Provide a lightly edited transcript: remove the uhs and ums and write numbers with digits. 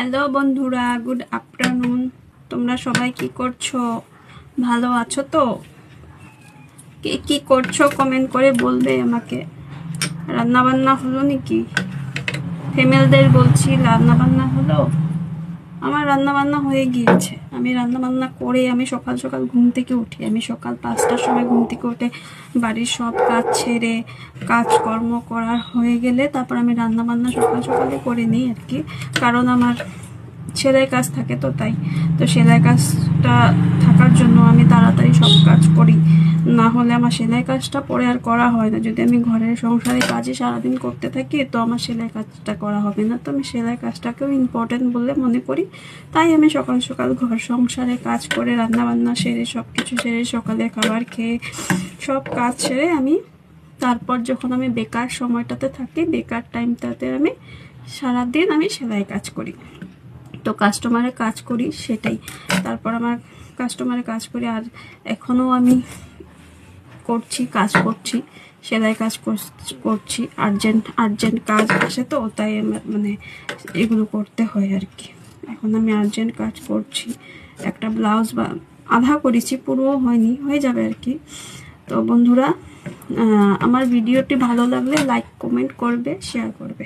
Hello বন্ধুরা, good afternoon. তোমরা সবাই কি করছো? ভালো আছো তো? কে কি করছো কমেন্ট করে বলবে আমাকে। রান্না বান্না হলো নাকি? ফিমেলদের বলছি, রান্না বান্না হলো? আমার রান্না বান্না হয়ে গিয়েছে। আমি রান্না বান্না করে আমি সকাল সকাল ঘুম থেকে উঠি। আমি সকাল 5টার সময় ঘুম থেকে উঠে বাড়ির সব কাজ ছেড়ে কাজকর্ম করা হয়ে গেলে তারপর আমি রান্না বান্না সকাল সকালে করে নিই আর কি। কারণ আমার সেলাই কাজ থাকে তো, তাই তো সেলাই কাজটা থাকার জন্য আমি তাড়াতাড়ি সব কাজ করি, না হলে আমার সেলাই কাজটা পরে আর করা হয় না। যদি আমি ঘরের সংসারে কাজে সারাদিন করতে থাকি তো আমার সেলাই কাজটা করা হবে না। তো আমি সেলাই কাজটাকেও ইম্পর্টেন্ট বলে মনে করি, তাই আমি সকাল সকাল ঘর সংসারে কাজ করে রান্না বান্না সেরে সব কিছু সেরে সকালে খাবার খেয়ে সব কাজ সেরে আমি তারপর যখন আমি বেকার সময়টাতে থাকি, বেকার টাইমটাতে আমি সারাদিন আমি সেলাই কাজ করি। তো কাস্টমারে কাজ করি সেটাই। তারপর আমার কাস্টমারে কাজ করি, আর এখনও আমি কাজ করছি, সেলাই কাজ করছি। আর্জেন্ট কাজ আসে তো, তাই আমার মানে এগুলো করতে হয় আর কি। এখন আমি আর্জেন্ট কাজ করছি। একটা ব্লাউজ বা আধা করেছি, পুরোও হয়নি, হয়ে যাবে আর কি। তো বন্ধুরা, আমার ভিডিওটি ভালো লাগলে লাইক কমেন্ট করবে, শেয়ার করবে।